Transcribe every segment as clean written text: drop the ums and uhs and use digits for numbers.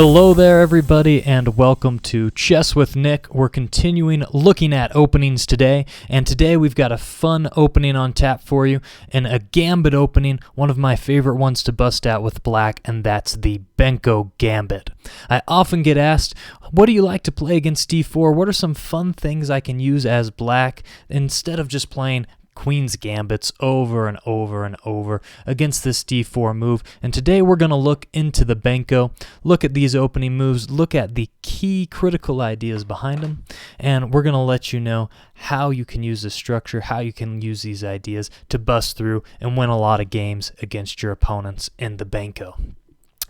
Hello there, everybody, and welcome to Chess with Nick. We're continuing looking at openings today, and today we've got a fun opening on tap for you, and a Gambit opening, one of my favorite ones to bust out with black, and that's the Benko Gambit. I often get asked, what do you like to play against d4? What are some fun things I can use as black instead of just playing Queen's Gambits over and over and over against this d4 move? And today we're going to look into the Benko, look at these opening moves, look at the key critical ideas behind them, and we're going to let you know how you can use this structure, how you can use these ideas to bust through and win a lot of games against your opponents in the Benko.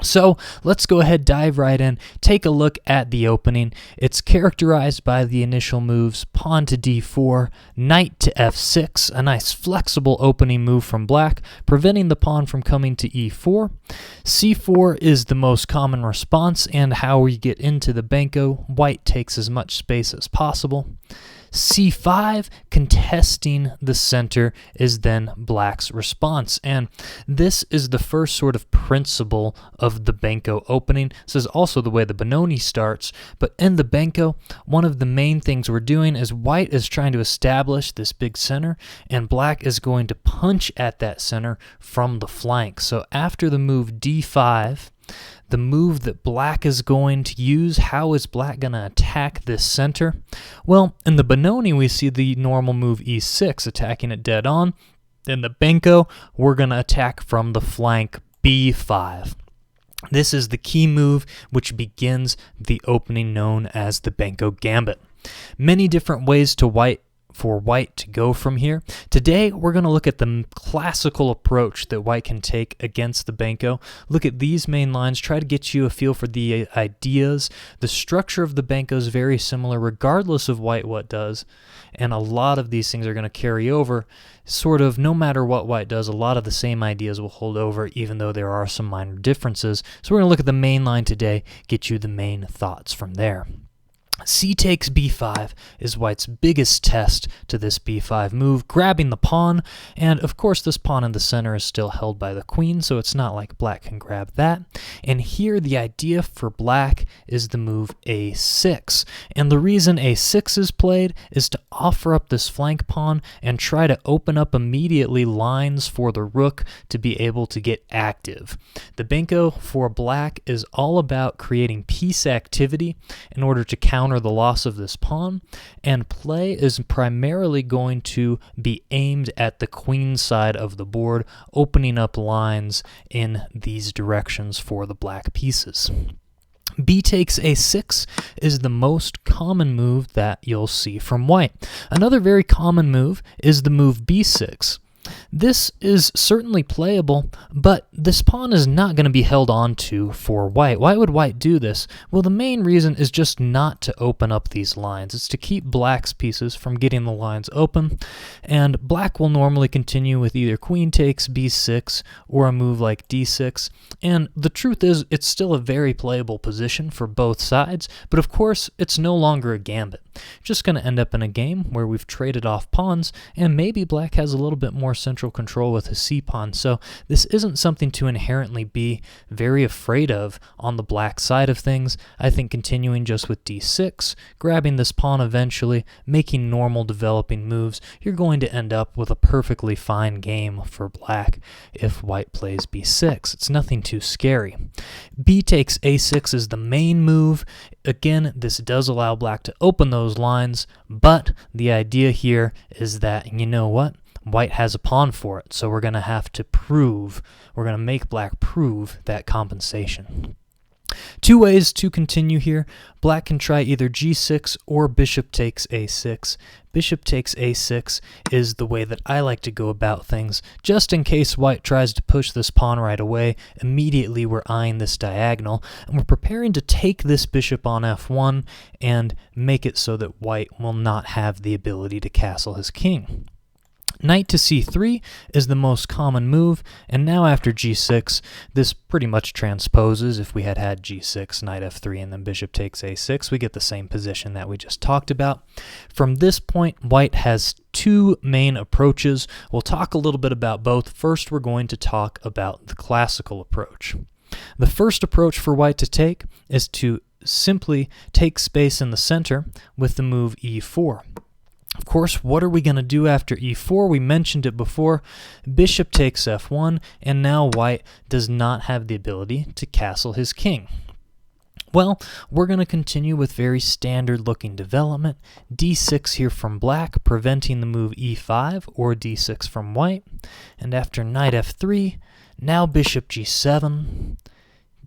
So let's go ahead, dive right in, take a look at the opening. It's characterized by the initial moves, pawn to d4, knight to f6, a nice flexible opening move from black, preventing the pawn from coming to e4. c4 is the most common response and how we get into the Benko. White takes as much space as possible. c5, contesting the center, is then black's response. And this is the first sort of principle of the Benko opening. This is also the way the Benoni starts. But in the Benko, one of the main things we're doing is white is trying to establish this big center, and black is going to punch at that center from the flank. So after the move d5, the move that black is going to use, how is black going to attack this center? Well, in the Benoni, we see the normal move e6, attacking it dead on. In the Benko, we're going to attack from the flank b5. This is the key move which begins the opening known as the Benko Gambit. Many different ways for white to go from here. Today, we're going to look at the classical approach that white can take against the Benko. Look at these main lines, try to get you a feel for the ideas. The structure of the Benko is very similar regardless of white what does, and a lot of these things are going to carry over. Sort of no matter what white does, a lot of the same ideas will hold over even though there are some minor differences. So we're going to look at the main line today, get you the main thoughts from there. C takes b5 is white's biggest test to this b5 move, grabbing the pawn, and of course this pawn in the center is still held by the queen, so it's not like black can grab that. And here the idea for black is the move a6, and the reason a6 is played is to offer up this flank pawn and try to open up immediately lines for the rook to be able to get active. The Benko for black is all about creating piece activity in order to counter the loss of this pawn, and play is primarily going to be aimed at the queen side of the board, opening up lines in these directions for the black pieces. B takes a6 is the most common move that you'll see from white. Another very common move is the move b6. This is certainly playable, but this pawn is not going to be held on to for white. Why would white do this? Well, the main reason is just not to open up these lines. It's to keep black's pieces from getting the lines open, and black will normally continue with either queen takes b6 or a move like d6, and the truth is it's still a very playable position for both sides, but of course it's no longer a gambit. Just going to end up in a game where we've traded off pawns, and maybe black has a little bit more central control with his c-pawn, so this isn't something to inherently be very afraid of on the black side of things. I think continuing just with d6, grabbing this pawn eventually, making normal developing moves, you're going to end up with a perfectly fine game for black if white plays b6. It's nothing too scary. B takes a6 is the main move. Again, this does allow black to open those lines, but the idea here is that, you know what? White has a pawn for it, so we're going to make black prove that compensation. Two ways to continue here. Black can try either g6 or bishop takes a6. Bishop takes a6 is the way that I like to go about things. Just in case white tries to push this pawn right away, immediately we're eyeing this diagonal, and we're preparing to take this bishop on f1 and make it so that white will not have the ability to castle his king. Knight to c3 is the most common move, and now after g6, this pretty much transposes. If we had g6, knight f3, and then bishop takes a6, we get the same position that we just talked about. From this point, white has two main approaches. We'll talk a little bit about both. First, we're going to talk about the classical approach. The first approach for white to take is to simply take space in the center with the move e4. Of course, what are we going to do after e4? We mentioned it before. Bishop takes f1, and now white does not have the ability to castle his king. Well, we're going to continue with very standard looking development. d6 here from black, preventing the move e5, or d6 from white. And after knight f3, now bishop g7,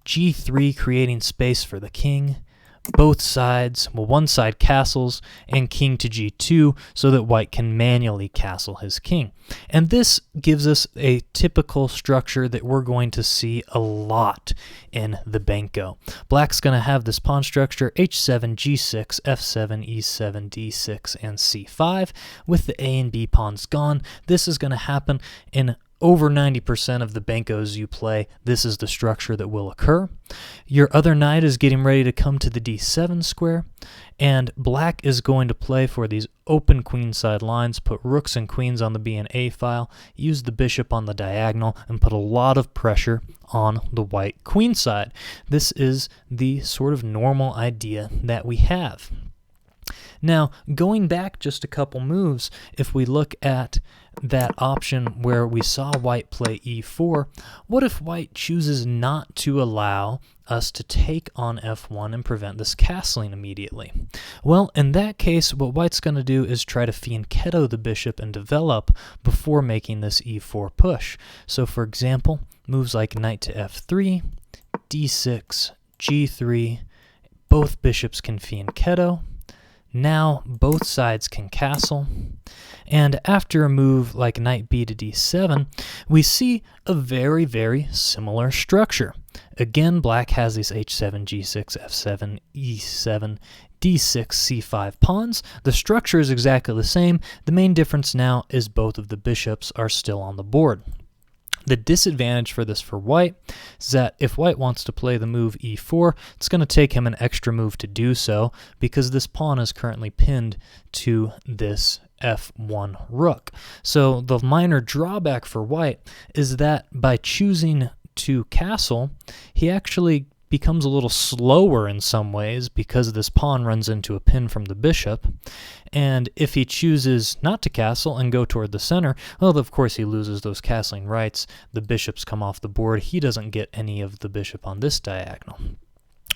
g3 creating space for the king. Both sides, well, one side castles, and king to g2 so that white can manually castle his king. And this gives us a typical structure that we're going to see a lot in the Benko. Black's going to have this pawn structure, h7, g6, f7, e7, d6, and c5. With the a and b pawns gone, this is going to happen in over 90% of the Benkos you play. This is the structure that will occur. Your other knight is getting ready to come to the d7 square, and black is going to play for these open queenside lines, put rooks and queens on the b and a file, use the bishop on the diagonal, and put a lot of pressure on the white queenside. This is the sort of normal idea that we have. Now, going back just a couple moves, if we look at that option where we saw white play e4, what if white chooses not to allow us to take on f1 and prevent this castling immediately? Well, in that case, what white's going to do is try to fianchetto the bishop and develop before making this e4 push. So, for example, moves like knight to f3, d6, g3, both bishops can fianchetto. Now both sides can castle, and after a move like knight b to d7, we see a very, very similar structure. Again, black has these h7, g6, f7, e7, d6, c5 pawns. The structure is exactly the same. The main difference now is both of the bishops are still on the board. The disadvantage for this for white is that if white wants to play the move e4, it's going to take him an extra move to do so because this pawn is currently pinned to this f1 rook. So the minor drawback for white is that by choosing to castle, he actually becomes a little slower in some ways because this pawn runs into a pin from the bishop. And if he chooses not to castle and go toward the center, well, of course he loses those castling rights. The bishops come off the board. He doesn't get any of the bishop on this diagonal.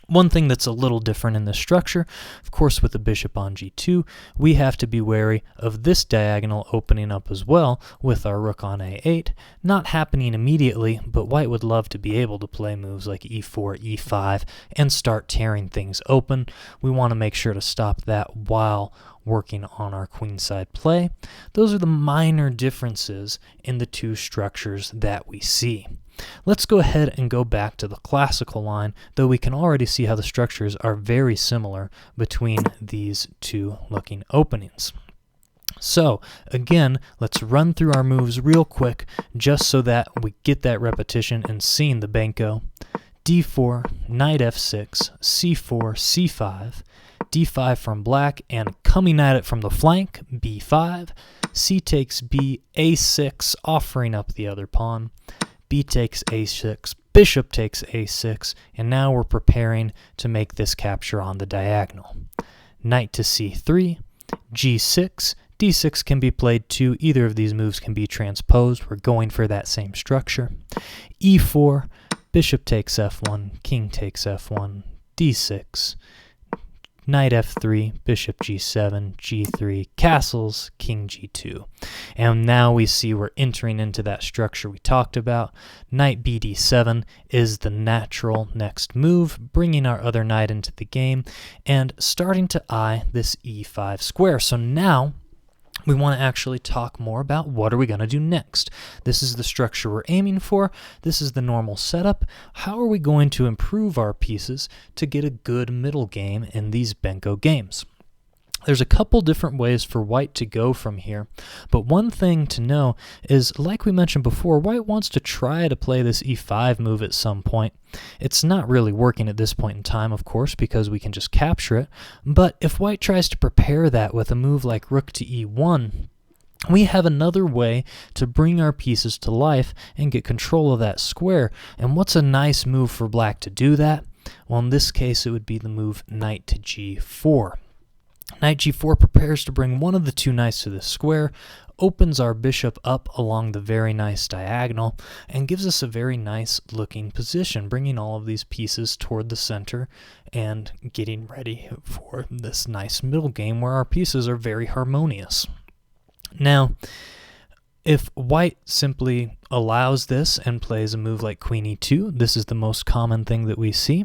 One thing that's a little different in this structure, of course, with the bishop on g2, we have to be wary of this diagonal opening up as well with our rook on a8. Not happening immediately, but white would love to be able to play moves like e4, e5, and start tearing things open. We want to make sure to stop that while working on our queenside play. Those are the minor differences in the two structures that we see. Let's go ahead and go back to the classical line, though we can already see how the structures are very similar between these two looking openings. So again, let's run through our moves real quick just so that we get that repetition and seeing the Benko. d4, knight f6, c4, c5, d5 from black, and coming at it from the flank, b5, c takes b, a6, offering up the other pawn, b takes a6, bishop takes a6, and now we're preparing to make this capture on the diagonal. Knight to c3, g6, d6 can be played too. Either of these moves can be transposed. We're going for that same structure. e4, bishop takes f1, king takes f1, d6, knight f3, bishop g7, g3, castles, king g2. And now we see we're entering into that structure we talked about. Knight bd7 is the natural next move, bringing our other knight into the game and starting to eye this e5 square. So now we want to actually talk more about what are we going to do next. This is the structure we're aiming for. This is the normal setup. How are we going to improve our pieces to get a good middle game in these Benko games? There's a couple different ways for white to go from here, but one thing to know is, like we mentioned before, white wants to try to play this e5 move at some point. It's not really working at this point in time, of course, because we can just capture it, but if white tries to prepare that with a move like rook to e1, we have another way to bring our pieces to life and get control of that square. And what's a nice move for black to do that? Well, in this case, it would be the move knight to g4. Knight g4 prepares to bring one of the two knights to the square, opens our bishop up along the very nice diagonal, and gives us a very nice looking position, bringing all of these pieces toward the center and getting ready for this nice middle game where our pieces are very harmonious. Now, if white simply allows this and plays a move like queen e2, this is the most common thing that we see.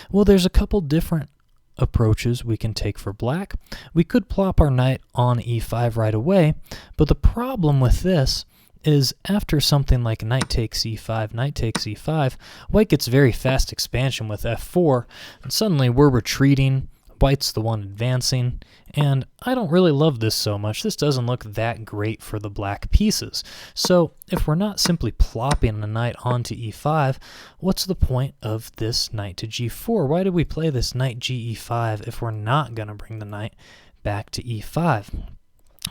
Well, there's a couple different approaches we can take for black. We could plop our knight on e5 right away, but the problem with this is after something like knight takes e5, white gets very fast expansion with f4, and suddenly we're retreating. White's the one advancing, and I don't really love this so much. This doesn't look that great for the black pieces. So if we're not simply plopping the knight onto e5, what's the point of this knight to g4? Why did we play this knight ge5 if we're not going to bring the knight back to e5?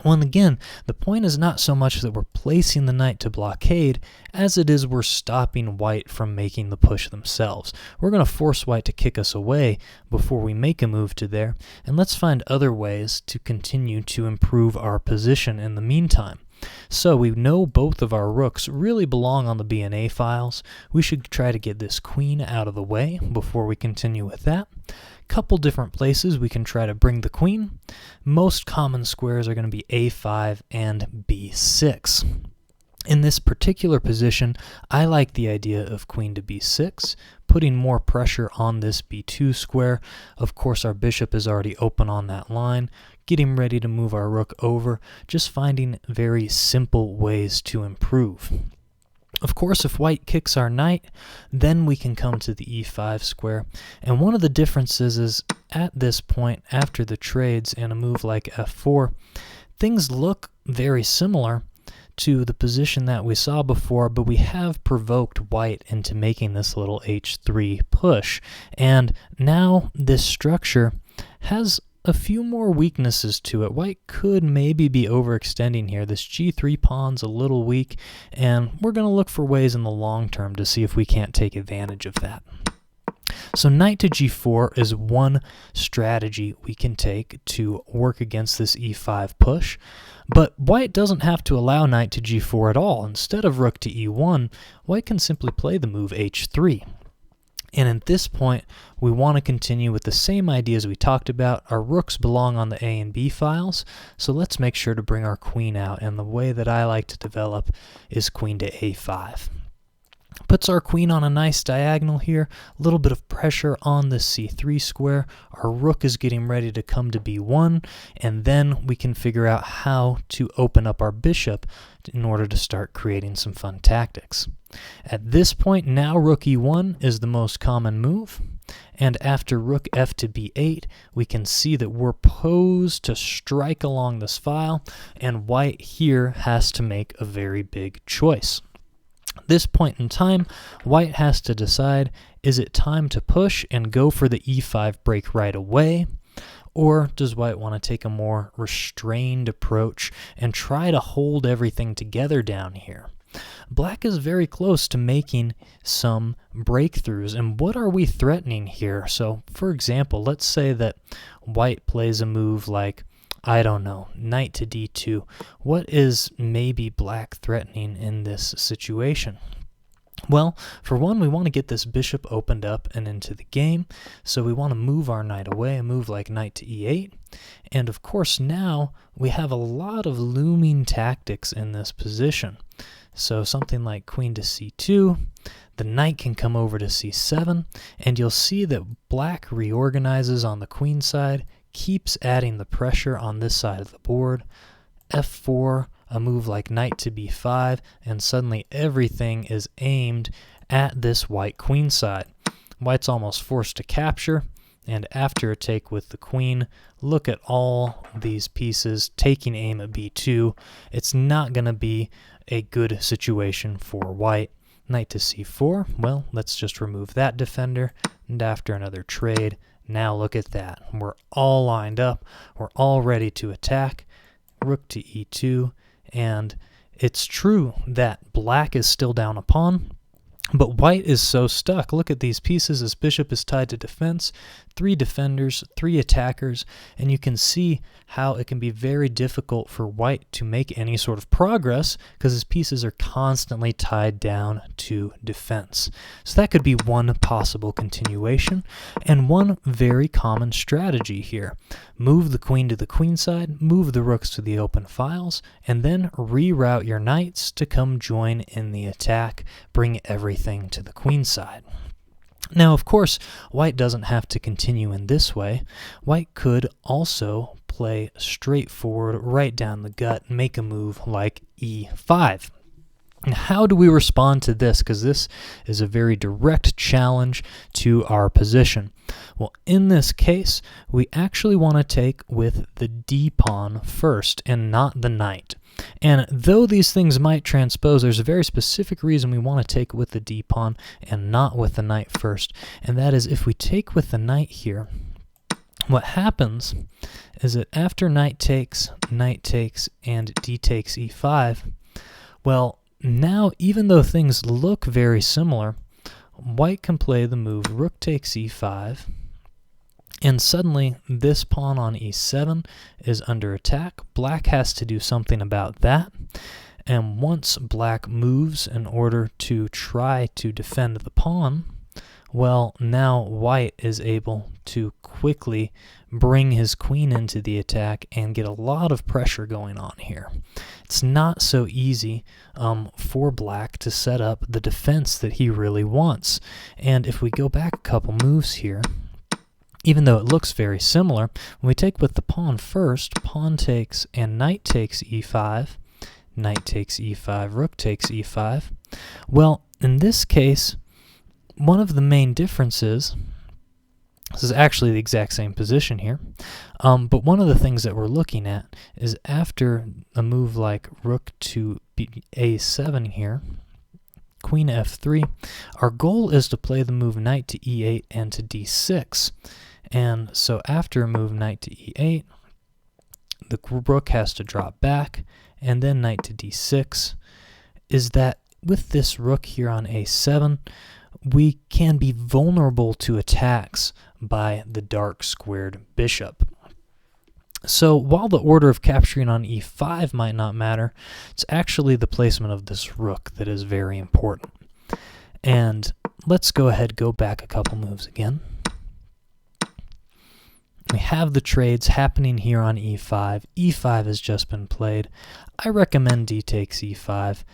Well, and again, the point is not so much that we're placing the knight to blockade as it is we're stopping white from making the push themselves. We're going to force white to kick us away before we make a move to there, and let's find other ways to continue to improve our position in the meantime. So we know both of our rooks really belong on the B and A files. We should try to get this queen out of the way before we continue with that. Couple different places we can try to bring the queen. Most common squares are going to be a5 and b6. In this particular position, I like the idea of queen to b6, putting more pressure on this b2 square. Of course, our bishop is already open on that line, getting ready to move our rook over, just finding very simple ways to improve. Of course, if white kicks our knight, then we can come to the e5 square. And one of the differences is at this point, after the trades and a move like f4, things look very similar to the position that we saw before, but we have provoked white into making this little h3 push. And now this structure has a few more weaknesses to it. White could maybe be overextending here. This g3 pawn's a little weak, and we're going to look for ways in the long term to see if we can't take advantage of that. So knight to g4 is one strategy we can take to work against this e5 push, but white doesn't have to allow knight to g4 at all. Instead of rook to e1, white can simply play the move h3. And at this point, we want to continue with the same ideas we talked about. Our rooks belong on the A and B files, so let's make sure to bring our queen out, and the way that I like to develop is queen to a5. Puts our queen on a nice diagonal here, a little bit of pressure on the c3 square. Our rook is getting ready to come to b1, and then we can figure out how to open up our bishop in order to start creating some fun tactics. At this point, now rook e1 is the most common move, and after rook f to b8, we can see that we're posed to strike along this file, and white here has to make a very big choice. This point in time, white has to decide, is it time to push and go for the e5 break right away, or does white want to take a more restrained approach and try to hold everything together down here? Black is very close to making some breakthroughs, and what are we threatening here? So, for example, let's say that white plays a move like, I don't know, knight to d2. What is maybe black threatening in this situation? Well, for one, we want to get this bishop opened up and into the game, so we want to move our knight away, a move like knight to e8. And of course, now we have a lot of looming tactics in this position. So something like queen to c2, the knight can come over to c7, and you'll see that black reorganizes on the queen side, keeps adding the pressure on this side of the board. f4, a move like knight to b5, and suddenly everything is aimed at this white queen side. White's almost forced to capture, and after a take with the queen, look at all these pieces taking aim at b2. It's not going to be a good situation for white. Knight to c4, well, let's just remove that defender, and after another trade, now look at that. We're all lined up. We're all ready to attack. Rook to e2, And it's true that black is still down a pawn, but white is so stuck. Look at these pieces. His bishop is tied to defense, 3 defenders, 3 attackers, and you can see how it can be very difficult for white to make any sort of progress because his pieces are constantly tied down to defense. So that could be one possible continuation and one very common strategy here. Move the queen to the queenside, move the rooks to the open files, and then reroute your knights to come join in the attack, bring everything to the queenside. Now, of course, white doesn't have to continue in this way. White could also play straightforward, right down the gut, make a move like e5. And how do we respond to this? Because this is a very direct challenge to our position. Well, in this case, we actually want to take with the d-pawn first and not the knight. And though these things might transpose, there's a very specific reason we want to take with the d-pawn and not with the knight first. And that is if we take with the knight here, what happens is that after knight takes, and d takes e5, well, now even though things look very similar, white can play the move rook takes e5, and suddenly this pawn on e7 is under attack. Black has to do something about that. And once black moves in order to try to defend the pawn, well, now white is able to quickly bring his queen into the attack and get a lot of pressure going on here. It's not so easy for black to set up the defense that he really wants. And if we go back a couple moves here, even though it looks very similar, when we take with the pawn first, pawn takes and knight takes e5, knight takes e5, rook takes e5. Well, in this case, one of the main differences, this is actually the exact same position here, but one of the things that we're looking at is after a move like rook to a7 here, queen f3, our goal is to play the move knight to e8 and to d6. And so after a move knight to e8, the rook has to drop back, and then knight to d6, is that with this rook here on a7, we can be vulnerable to attacks by the dark squared bishop. So while the order of capturing on e5 might not matter, it's actually the placement of this rook that is very important. And let's go ahead, go back a couple moves again. We have the trades happening here on e5. e5 has just been played. I recommend d takes e5.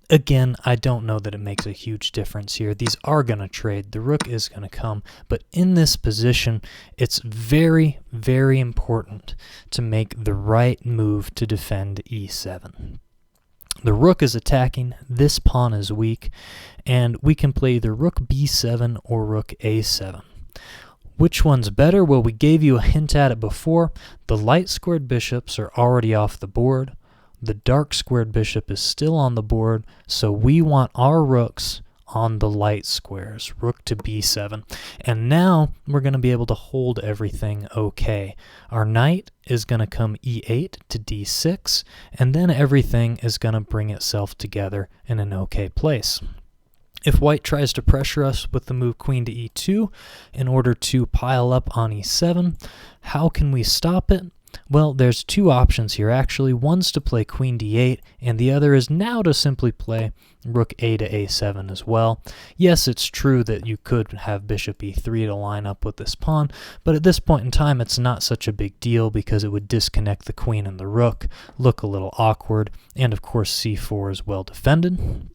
Again, I don't know that it makes a huge difference here. These are going to trade. The rook is going to come. But in this position, it's very, very important to make the right move to defend e7. The rook is attacking. This pawn is weak. And we can play either rook b7 or rook a7. Which one's better? Well, we gave you a hint at it before. The light squared bishops are already off the board. The dark squared bishop is still on the board, so we want our rooks on the light squares, rook to b7. And now we're going to be able to hold everything okay. Our knight is going to come e8 to d6, and then everything is going to bring itself together in an okay place. If white tries to pressure us with the move queen to e2 in order to pile up on e7, how can we stop it? Well, there's two options here actually. One's to play queen d8, and the other is now to simply play rook a to a7 as well. Yes, it's true that you could have bishop e3 to line up with this pawn, but at this point in time it's not such a big deal because it would disconnect the queen and the rook, look a little awkward, and of course c4 is well defended.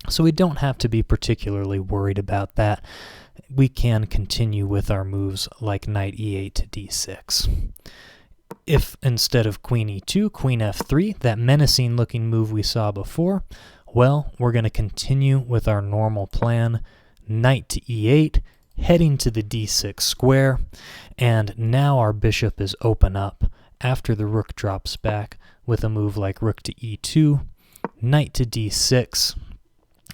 So we don't have to be particularly worried about that. We can continue with our moves like knight e8 to d6. If instead of queen e2, queen f3, that menacing looking move we saw before, well, we're going to continue with our normal plan, knight to e8, heading to the d6 square, and now our bishop is open up after the rook drops back with a move like rook to e2, knight to d6,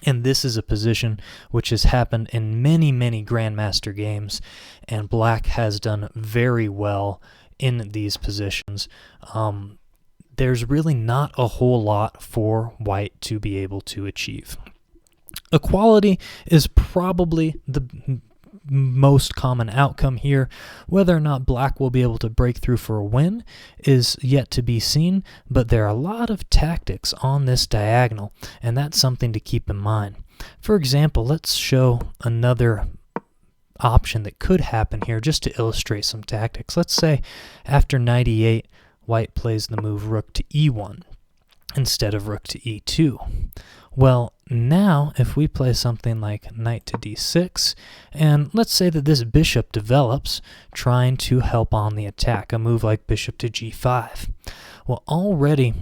and this is a position which has happened in many, many Grandmaster games, and black has done very well in these positions. there's really not a whole lot for white to be able to achieve. Equality is probably the most common outcome here. Whether or not black will be able to break through for a win is yet to be seen, but there are a lot of tactics on this diagonal, and that's something to keep in mind. For example, let's show another option that could happen here just to illustrate some tactics. Let's say after knight e8, white plays the move rook to e1 instead of rook to e2. Well, now if we play something like knight to d6, and let's say that this bishop develops, trying to help on the attack, a move like bishop to g5. Well, already,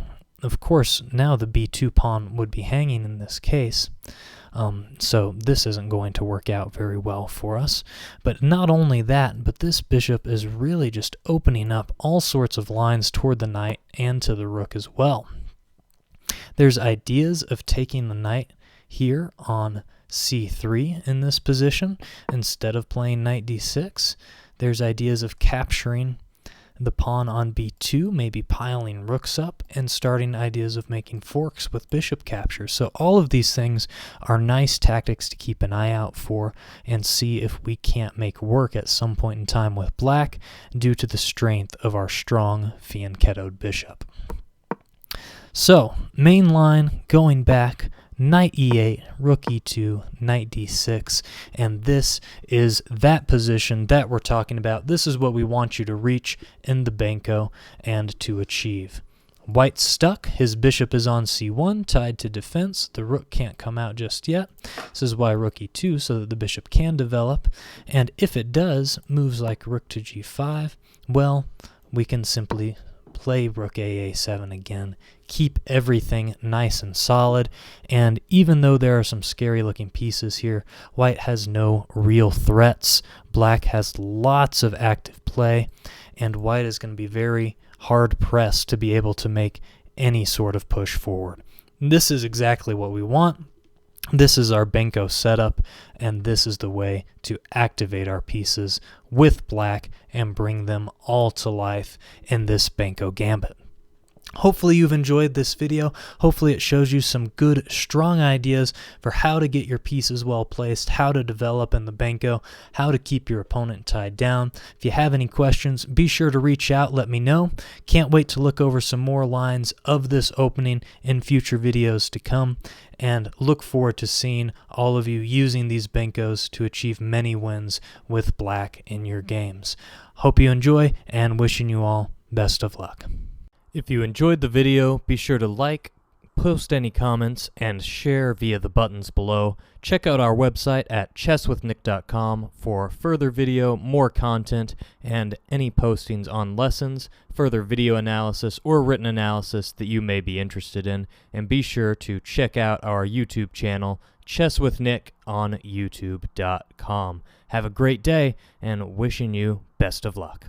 of course, now the b2 pawn would be hanging in this case. So this isn't going to work out very well for us. But not only that, but this bishop is really just opening up all sorts of lines toward the knight and to the rook as well. There's ideas of taking the knight here on c3 in this position instead of playing knight d6. There's ideas of capturing the pawn on b2, maybe piling rooks up, and starting ideas of making forks with bishop capture. So all of these things are nice tactics to keep an eye out for and see if we can't make work at some point in time with black due to the strength of our strong fianchettoed bishop. So, main line, going back, knight e8, rook e2, knight d6, and this is that position that we're talking about. This is what we want you to reach in the Benko and to achieve. White's stuck, his bishop is on c1, tied to defense. The rook can't come out just yet. This is why rook e2, so that the bishop can develop. And if it does, moves like rook to g5, well, we can simply play rook a7 again, keep everything nice and solid, and even though there are some scary looking pieces here, white has no real threats. Black has lots of active play, and white is going to be very hard pressed to be able to make any sort of push forward. This is exactly what we want. This is our Benko setup, and this is the way to activate our pieces with black and bring them all to life in this Benko Gambit. Hopefully you've enjoyed this video. Hopefully it shows you some good, strong ideas for how to get your pieces well placed, how to develop in the Benko, how to keep your opponent tied down. If you have any questions, be sure to reach out, let me know. Can't wait to look over some more lines of this opening in future videos to come, and look forward to seeing all of you using these Benkos to achieve many wins with black in your games. Hope you enjoy, and wishing you all best of luck. If you enjoyed the video, be sure to like, post any comments, and share via the buttons below. Check out our website at chesswithnick.com for further video, more content, and any postings on lessons, further video analysis, or written analysis that you may be interested in. And be sure to check out our YouTube channel, Chess with Nick, on youtube.com. Have a great day, and wishing you best of luck.